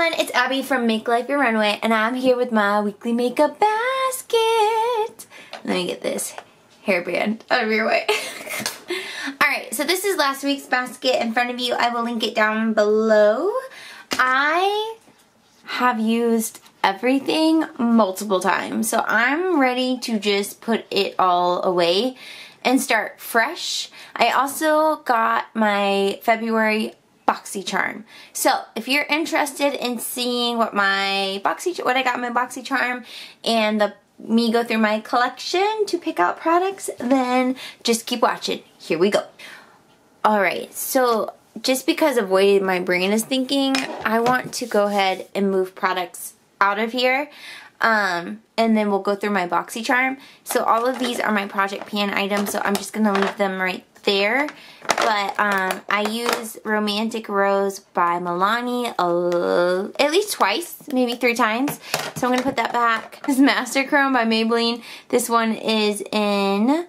everyone, it's Abby from Make Life Your Runway, and I'm here with my weekly makeup basket. Let me get this hairband out of your way. Alright, so this is last week's basket in front of you. I will link it down below. I have used everything multiple times, so I'm ready to just put it all away and start fresh. I also got my February Boxycharm. So if you're interested in seeing what I got in my Boxycharm and me go through my collection to pick out products, then just keep watching. Here we go. Alright, so just because of the way my brain is thinking, I want to go ahead and move products out of here. And then we'll go through my Boxycharm. So all of these are my Project Pan items, so I'm just going to leave them right there. But I use Romantic Rose by Milani at least twice, maybe 3 times. So I'm going to put that back. This is Master Chrome by Maybelline. This one is in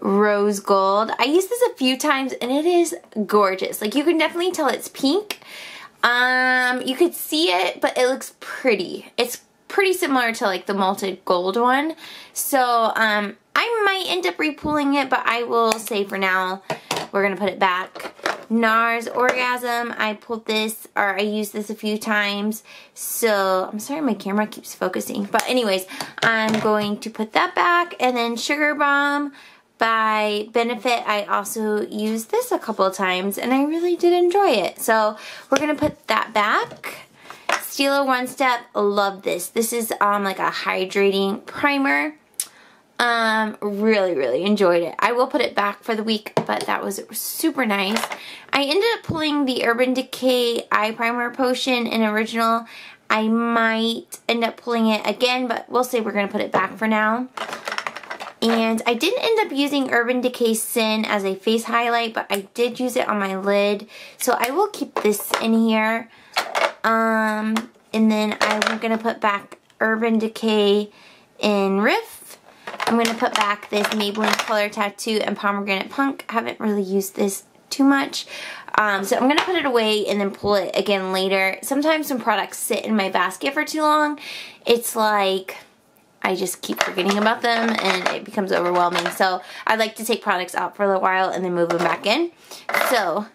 Rose Gold. I used this a few times and it is gorgeous. Like, you can definitely tell it's pink. You could see it, but it looks pretty. It's pretty similar to like the Malted Gold one. So I might end up repulling it, but I will say for now we're gonna put it back. NARS Orgasm, I pulled this, or I used this a few times, so I'm sorry my camera keeps focusing, but anyways, I'm going to put that back. And then Sugar Bomb by Benefit, I also used this a couple of times and I really did enjoy it, so we're gonna put that back. Stila One Step, love this. This is like a hydrating primer. Really enjoyed it. I will put it back for the week, but that was super nice. I ended up pulling the Urban Decay Eye Primer Potion in Original. I might end up pulling it again, but we'll say we're going to put it back for now. And I didn't end up using Urban Decay Sin as a face highlight, but I did use it on my lid. So I will keep this in here. And then I'm going to put back Urban Decay in Riff. I'm going to put back this Maybelline Color Tattoo and Pomegranate Punk. I haven't really used this too much. So I'm going to put it away and then pull it again later. Sometimes when products sit in my basket for too long, it's like I just keep forgetting about them and it becomes overwhelming. So I like to take products out for a little while and then move them back in. So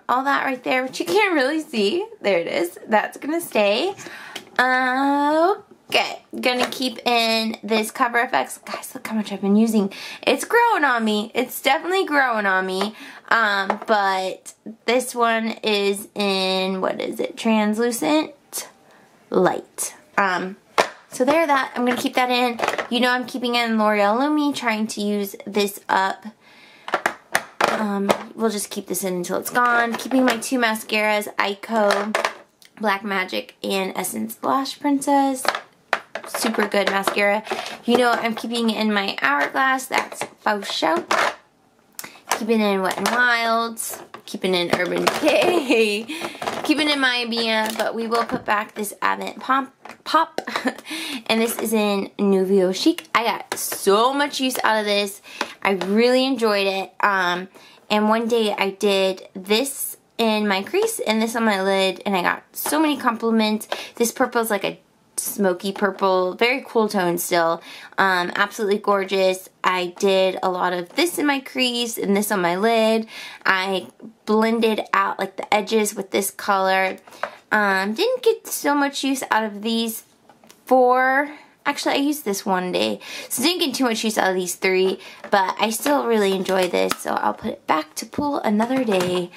all that right there, which you can't really see. There it is. That's going to stay. Okay, gonna keep in this Cover FX. Guys, look how much I've been using. It's growing on me. It's definitely growing on me. But this one is in, what is it? Translucent Light. So there, that. I'm gonna keep that in. You know I'm keeping in L'Oreal Lumi, trying to use this up. We'll just keep this in until it's gone. Keeping my 2 mascaras, Ico Black Magic and Essence Lash Princess. Super good mascara. You know I'm keeping in my Hourglass. That's Faux Show. Keeping in Wet n Wilds. Keeping in Urban Decay. Keeping in my Mia, but we will put back this Advent Pop. And this is in Nouveau Chic. I got so much use out of this. I really enjoyed it. And one day I did this in my crease and this on my lid, and I got so many compliments. This purple is like a smoky purple, very cool tone still. Absolutely gorgeous. I did a lot of this in my crease and this on my lid. I blended out like the edges with this color. Didn't get so much use out of these 4. Actually, I used this one day, so didn't get too much use out of these 3, but I still really enjoy this, so I'll put it back to pull another day.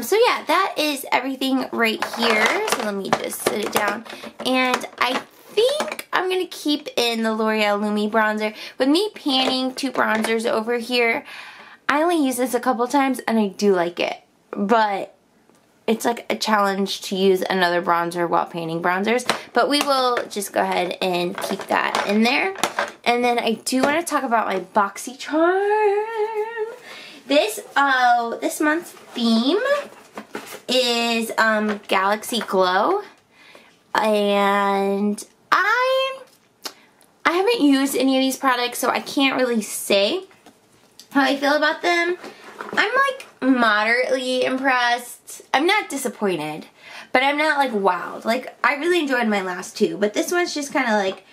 So yeah, that is everything right here. So let me just sit it down. And I think I'm going to keep in the L'Oreal Lumi bronzer. With me panning 2 bronzers over here, I only use this a couple times and I do like it. But it's like a challenge to use another bronzer while panning bronzers. But we will just go ahead and keep that in there. And then I do want to talk about my Boxycharm. This month's theme is Galaxy Glow, and I haven't used any of these products, so I can't really say how I feel about them. I'm like moderately impressed. I'm not disappointed, but I'm not like wowed. Like, I really enjoyed my last two, but this one's just kind of like,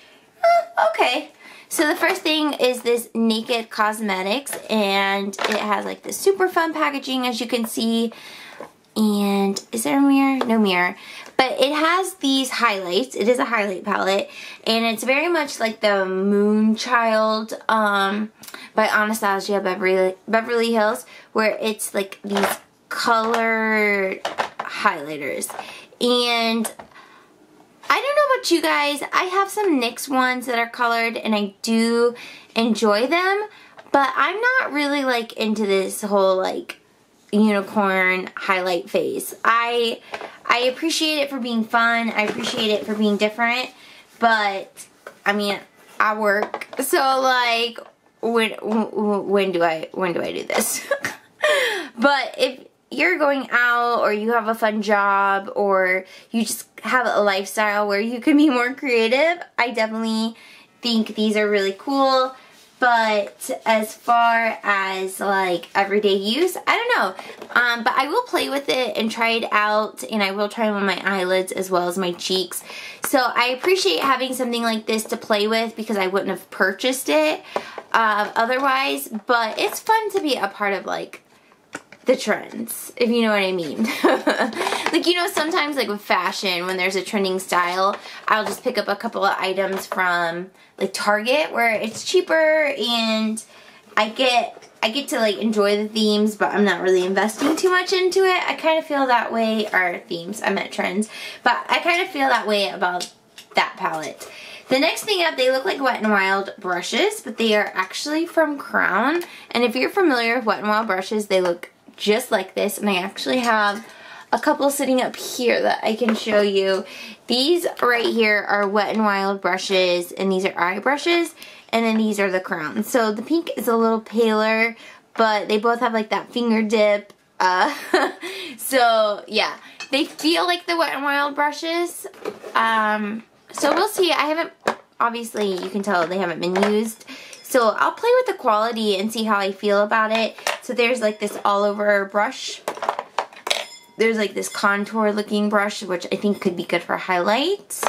okay. So the first thing is this Naked Cosmetics, and it has like this super fun packaging, as you can see. And is there a mirror? No mirror. But it has these highlights. It is a highlight palette, and it's very much like the Moonchild by Anastasia Beverly Hills, where it's like these colored highlighters. And I don't know about you guys, I have some NYX ones that are colored and I do enjoy them, but I'm not really like into this whole like unicorn highlight phase. I appreciate it for being fun, I appreciate it for being different, but I mean, I work, so like when do I do this? But if you're going out, or you have a fun job, or you just have a lifestyle where you can be more creative, I definitely think these are really cool. But as far as like everyday use, I don't know. But I will play with it and try it out, and I will try them on my eyelids as well as my cheeks. So I appreciate having something like this to play with, because I wouldn't have purchased it otherwise. But it's fun to be a part of like the trends, if you know what I mean. Like, you know, sometimes like with fashion, when there's a trending style, I'll just pick up a couple of items from like Target where it's cheaper, and I get to like enjoy the themes, but I'm not really investing too much into it. I kind of feel that way, or themes, I meant trends, but I kind of feel that way about that palette. The next thing up, they look like Wet n Wild brushes, but they are actually from Crown. And if you're familiar with Wet n Wild brushes, they look just like this, and I actually have a couple sitting up here that I can show you. These right here are Wet n Wild brushes, and these are eye brushes, and then these are the Crown. So the pink is a little paler, but they both have like that finger dip. So yeah, they feel like the Wet n Wild brushes. So we'll see. I haven't, obviously you can tell they haven't been used. So I'll play with the quality and see how I feel about it. So there's like this all over brush. There's like this contour looking brush, which I think could be good for highlights.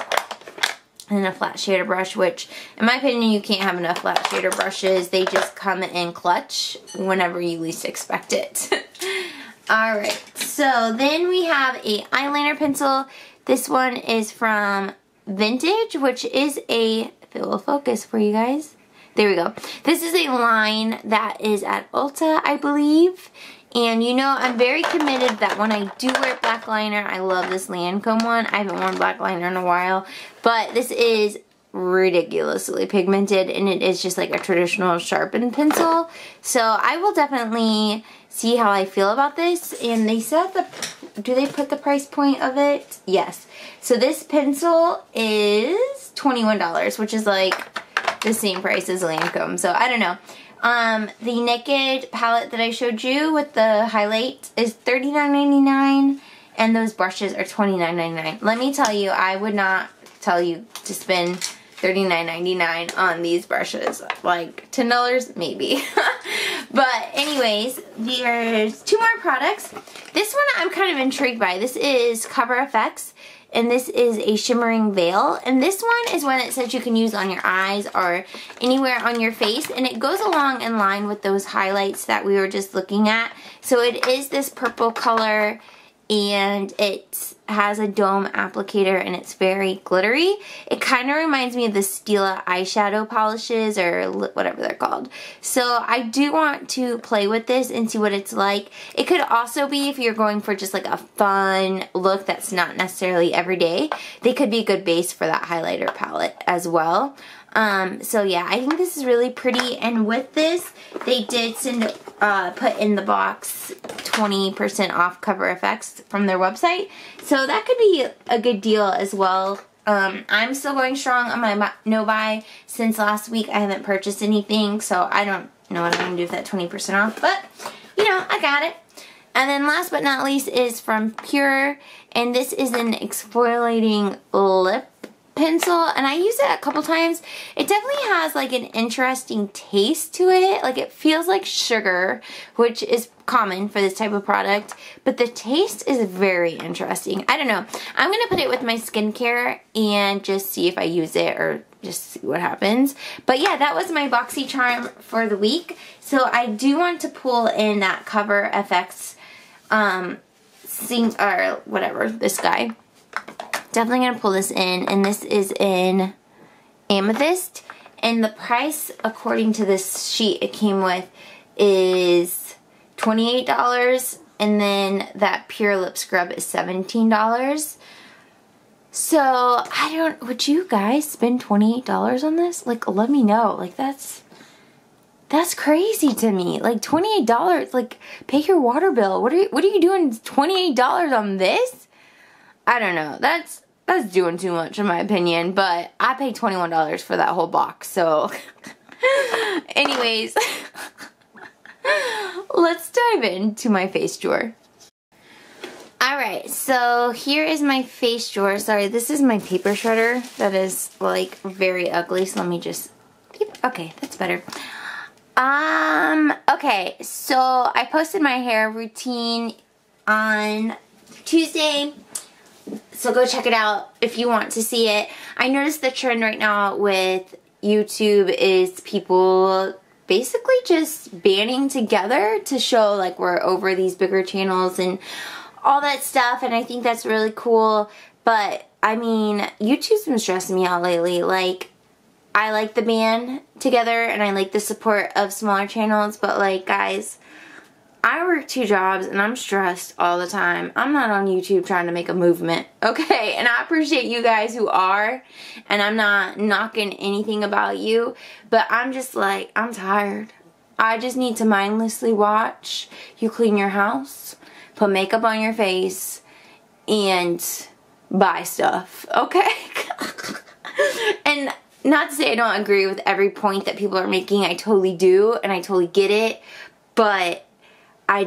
And a flat shader brush, which in my opinion, you can't have enough flat shader brushes. They just come in clutch whenever you least expect it. Alright, so then we have a eyeliner pencil. This one is from Vintage, which is a, if it will focus for you guys. There we go. This is a line that is at Ulta, I believe. And you know, I'm very committed that when I do wear black liner, I love this Lancome one. I haven't worn black liner in a while. But this is ridiculously pigmented, and it is just like a traditional sharpened pencil. So I will definitely see how I feel about this. And they said do they put the price point of it? Yes. So this pencil is $21, which is like the same price as Lancome, so I don't know. The Naked palette that I showed you with the highlight is $39.99, and those brushes are $29.99. Let me tell you, I would not tell you to spend $39.99 on these brushes. Like $10 maybe. But anyways, there's two more products. This one I'm kind of intrigued by. This is Cover FX. And this is a shimmering veil. And this one is one that says you can use on your eyes or anywhere on your face. And it goes along in line with those highlights that we were just looking at. So it is this purple color, and it has a dome applicator, and it's very glittery. It kind of reminds me of the Stila eyeshadow polishes, or whatever they're called. So I do want to play with this and see what it's like. It could also be, if you're going for just like a fun look that's not necessarily everyday, they could be a good base for that highlighter palette as well. So yeah, I think this is really pretty, and with this, they did put in the box 20% off Cover FX from their website, so that could be a good deal as well. I'm still going strong on my no-buy. Since last week, I haven't purchased anything, so I don't know what I'm going to do with that 20% off, but, you know, I got it. And then last but not least is from Pure, and this is an exfoliating lip pencil, and I use it a couple times. It definitely has like an interesting taste to it. Like it feels like sugar, which is common for this type of product, but the taste is very interesting. I don't know. I'm gonna put it with my skincare and just see if I use it or just see what happens. But yeah, that was my Boxycharm for the week. So I do want to pull in that Cover FX or whatever, this guy. Definitely gonna pull this in, and this is in Amethyst, and the price according to this sheet it came with is $28, and then that Pure Lip Scrub is $17. So would you guys spend $28 on this? Like, let me know. Like, that's crazy to me. Like, $28, like, pay your water bill. What are you doing $28 on this? I don't know. That's doing too much in my opinion, but I paid $21 for that whole box, so anyways, let's dive into my face drawer. Alright, so here is my face drawer. Sorry, this is my paper shredder that is like very ugly, so let me just, okay, that's better. Okay, so I posted my hair routine on Tuesday. So go check it out if you want to see it. I noticed the trend right now with YouTube is people basically just banding together to show like we're over these bigger channels and all that stuff, and I think that's really cool. But I mean, YouTube's been stressing me out lately. Like, I like the band together and I like the support of smaller channels, but like, guys, I work 2 jobs and I'm stressed all the time. I'm not on YouTube trying to make a movement, okay? And I appreciate you guys who are, and I'm not knocking anything about you, but I'm just like, I'm tired. I just need to mindlessly watch you clean your house, put makeup on your face, and buy stuff, okay? And not to say I don't agree with every point that people are making. I totally do, and I totally get it, but I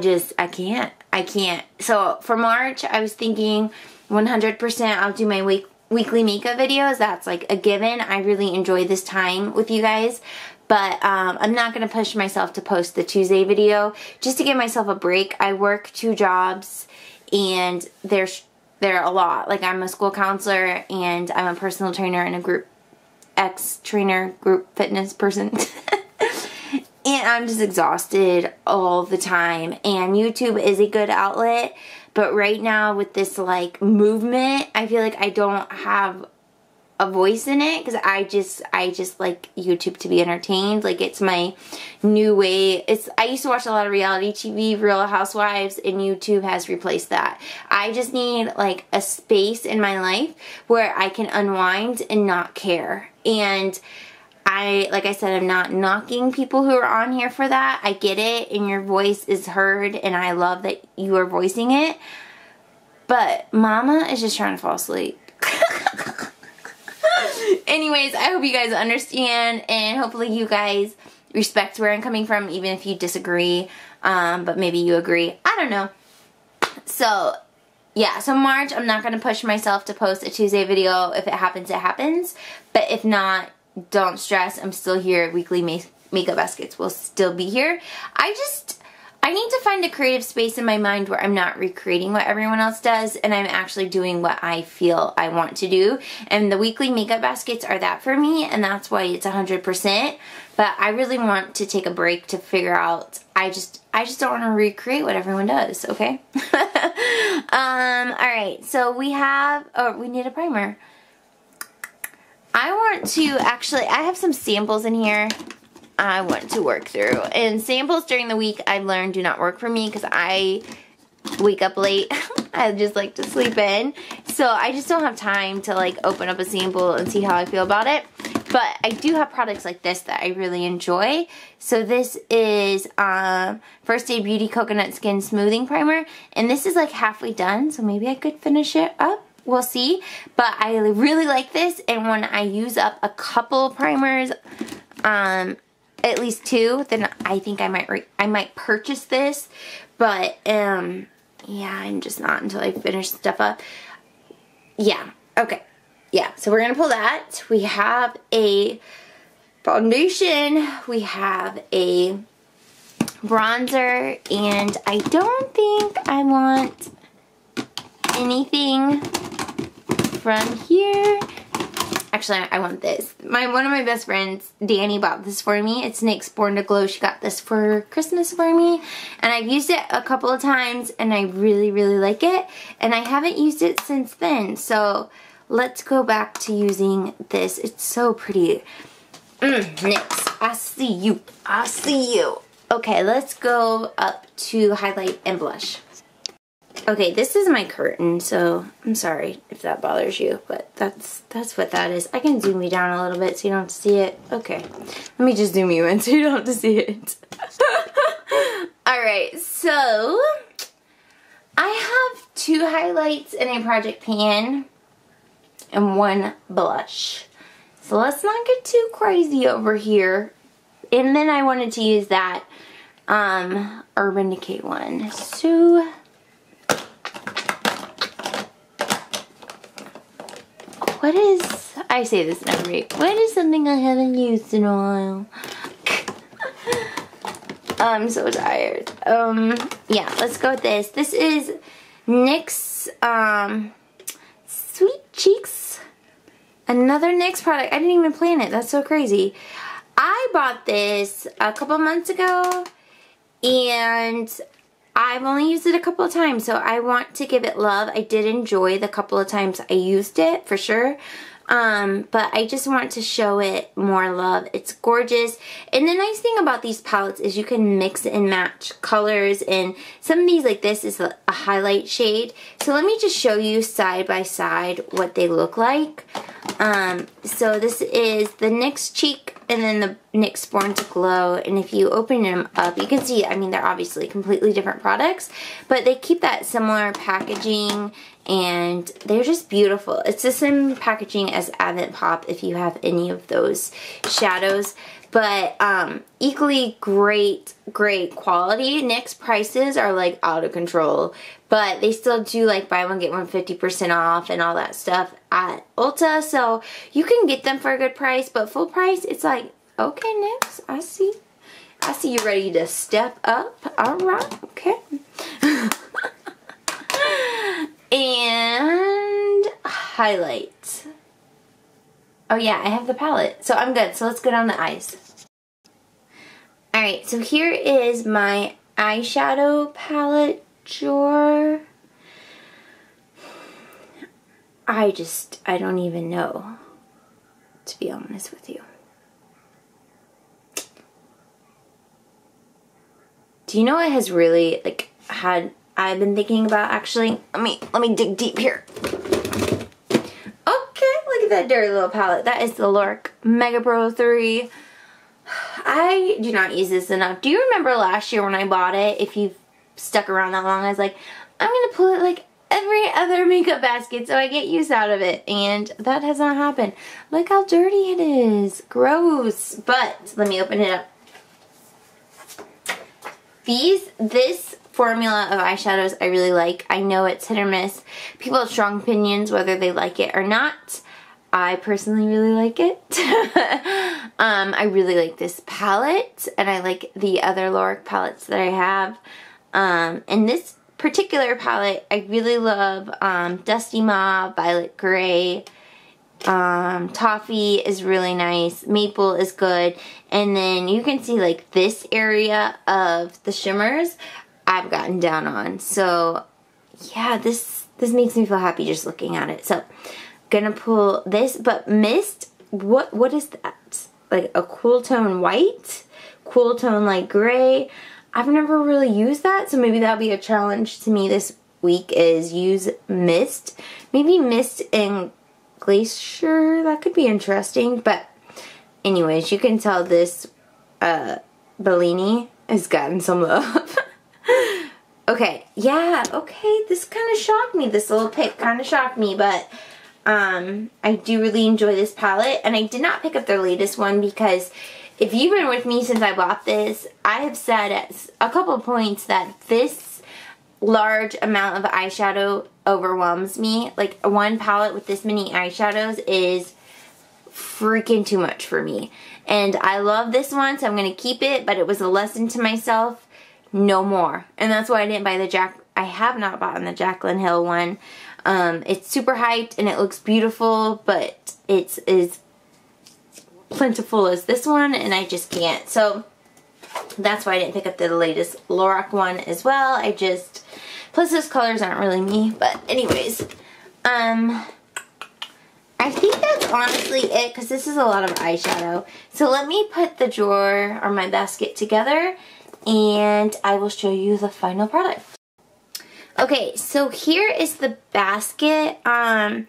can't. So for March, I was thinking 100% I'll do my weekly makeup videos. That's like a given. I really enjoy this time with you guys. But I'm not going to push myself to post the Tuesday video just to give myself a break. I work 2 jobs and they're a lot. Like, I'm a school counselor and I'm a personal trainer and a group trainer, group fitness person. And I'm just exhausted all the time. And YouTube is a good outlet. But right now with this like movement, I feel like I don't have a voice in it. Because I just like YouTube to be entertained. Like, it's my new way. I used to watch a lot of reality TV, Real Housewives. And YouTube has replaced that. I just need like a space in my life where I can unwind and not care. And like I said, I'm not knocking people who are on here for that. I get it, and your voice is heard, and I love that you are voicing it. But Mama is just trying to fall asleep. Anyways, I hope you guys understand, and hopefully you guys respect where I'm coming from, even if you disagree, but maybe you agree. I don't know. So, yeah, so March, I'm not going to push myself to post a Tuesday video. If it happens, it happens. But if not, don't stress. I'm still here. Weekly makeup baskets will still be here. I need to find a creative space in my mind where I'm not recreating what everyone else does, and I'm actually doing what I feel I want to do. And the weekly makeup baskets are that for me, and that's why it's 100%. But I really want to take a break to figure out, I just don't want to recreate what everyone does, okay? Alright, so we need a primer. I have some samples in here I want to work through. And samples during the week, I've learned, do not work for me because I wake up late. I just like to sleep in. So I just don't have time to like open up a sample and see how I feel about it. But I do have products like this that I really enjoy. So this is First Aid Beauty Coconut Skin Smoothing Primer. And this is like halfway done, so maybe I could finish it up. We'll see. But I really like this, and when I use up a couple primers, at least 2, then I think I might purchase this. But yeah, I'm just not until I finish stuff up. Yeah, okay. yeah, so we're gonna pull that. We have a foundation, we have a bronzer, and I don't think I want anything from here. Actually, I want this. One of my best friends, Danny, bought this for me. It's NYX Born to Glow. She got this for Christmas for me. And I've used it a couple of times and I really, really like it. And I haven't used it since then. So let's go back to using this. It's so pretty. NYX, I see you. I see you. Okay, let's go up to highlight and blush. Okay, this is my curtain, so I'm sorry if that bothers you, but that's what that is. I can zoom you down a little bit so you don't have to see it. Okay, let me just zoom you in so you don't have to see it. Alright, so I have 2 highlights in a project pan and 1 blush. So let's not get too crazy over here. And then I wanted to use that Urban Decay one. So what is, I say this in every week, what is something I haven't used in a while? I'm so tired. Yeah, let's go with this. This is NYX Sweet Cheeks. Another NYX product. I didn't even plan it. That's so crazy. I bought this a couple months ago and I've only used it a couple of times, so I want to give it love. I did enjoy the couple of times I used it, for sure. But I just want to show it more love. It's gorgeous. And the nice thing about these palettes is you can mix and match colors, and some of these, like this, is a highlight shade. So let me just show you side by side what they look like. So this is the NYX Cheek and then the NYX Born to Glow, and if you open them up, you can see, I mean, they're obviously completely different products, but they keep that similar packaging, and they're just beautiful. It's the same packaging as Advent Pop if you have any of those shadows, but equally great quality. NYX prices are like out of control, but they still do like buy one get one 50% off and all that stuff at Ulta, so you can get them for a good price, but full price it's like, okay, NYX, I see you ready to step up. Alright, okay. And highlight. Oh yeah, I have the palette, so I'm good. So let's go down the eyes. Alright, so here is my eyeshadow palette drawer. I don't even know, to be honest with you. Do you know what has really, like, I've been thinking about, actually, let me dig deep here. Okay, look at that dirty little palette. That is the Lorac Mega Pro 3. I do not use this enough. Do you remember last year when I bought it? If you've stuck around that long, I was like, I'm going to pull it like every other makeup basket so I get use out of it. And that has not happened. Look how dirty it is. Gross. But let me open it up. This formula of eyeshadows I really like. I know it's hit or miss. People have strong opinions whether they like it or not. I personally really like it. I really like this palette, and I like the other Lorac palettes that I have. And this particular palette, I really love Dusty Mauve, Violet Gray, Toffee is really nice, Maple is good, and then you can see like this area of the shimmers I've gotten down on. So yeah, this makes me feel happy just looking at it. So gonna pull this, but Mist, what is that? Like a cool tone white, cool tone light gray. I've never really used that, so maybe that'll be a challenge to me this week, is use Mist. Maybe Mist and Glacier, that could be interesting. But anyways, you can tell this Bellini has gotten some love. Okay, yeah, okay, this kind of shocked me. This little pick kind of shocked me, but I do really enjoy this palette, and I did not pick up their latest one because if you've been with me since I bought this, I have said at a couple of points that this large amount of eyeshadow overwhelms me. Like one palette with this many eyeshadows is freaking too much for me. And I love this one, so I'm going to keep it, but it was a lesson to myself, no more. And that's why I didn't buy the I have not bought the Jaclyn Hill one. It's super hyped and it looks beautiful, but it's as plentiful as this one, and I just can't. So that's why I didn't pick up the latest Lorac one as well. Plus those colors aren't really me. But anyways, I think that's honestly it, because this is a lot of eyeshadow. So let me put the drawer or my basket together and I will show you the final product. Okay, so here is the basket. I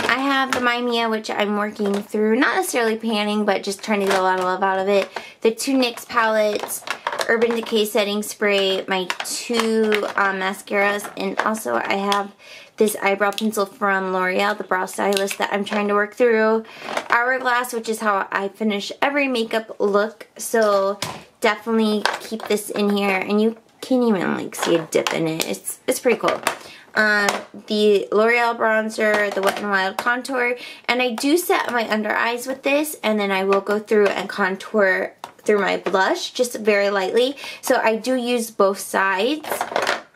have the My Mia, which I'm working through, not necessarily panning, but just trying to get a lot of love out of it. The two NYX palettes, Urban Decay setting spray, my two mascaras, and also I have this eyebrow pencil from L'Oreal, the brow stylist, that I'm trying to work through. Hourglass, which is how I finish every makeup look, so definitely keep this in here, and you can even like see a dip in it. It's pretty cool. The L'Oreal bronzer, the Wet n Wild contour, and I do set my under eyes with this, and then I will go through and contour through my blush just very lightly. So I do use both sides.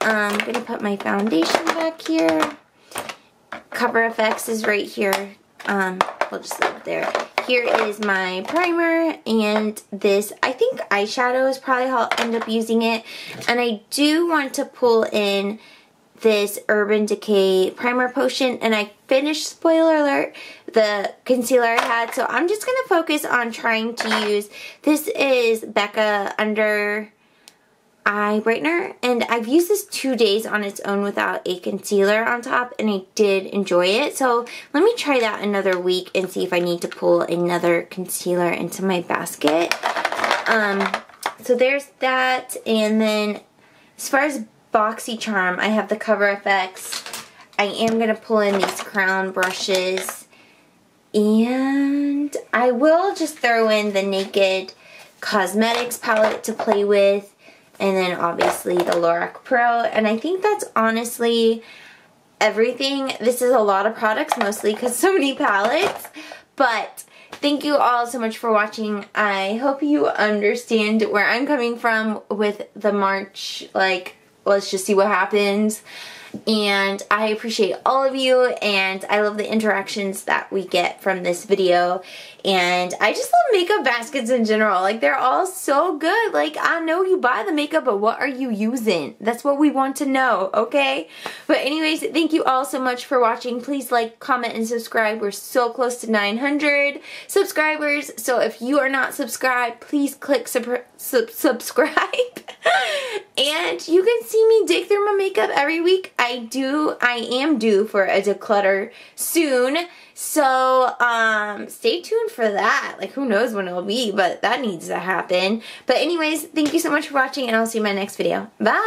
I'm gonna put my foundation back here. Cover FX is right here. We'll just leave it there. Here is my primer, and this, I think eyeshadow is probably how I'll end up using it. And I do want to pull in this Urban Decay primer potion, and I finished, spoiler alert, the concealer I had, so I'm just going to focus on trying to use, this is Becca Under Eye Brightener, and I've used this 2 days on its own without a concealer on top, and I did enjoy it. So let me try that another week and see if I need to pull another concealer into my basket. So there's that, and then as far as Boxycharm, I have the Cover FX. I am going to pull in these crown brushes, and I will just throw in the Naked Cosmetics palette to play with, and then obviously the Lorac Pro, and I think that's honestly everything. This is a lot of products, mostly because so many palettes, but thank you all so much for watching. I hope you understand where I'm coming from with the March, like, let's just see what happens. And I appreciate all of you, and I love the interactions that we get from this video. And I just love makeup baskets in general. Like, they're all so good. Like, I know you buy the makeup, but what are you using? That's what we want to know, okay? But anyways, thank you all so much for watching. Please like, comment, and subscribe. We're so close to 900 subscribers. So if you are not subscribed, please click subscribe. And you can see me dig through my makeup every week. I am due for a declutter soon. So, stay tuned for that. Like, who knows when it'll be, but that needs to happen. But anyways, thank you so much for watching, and I'll see you in my next video. Bye!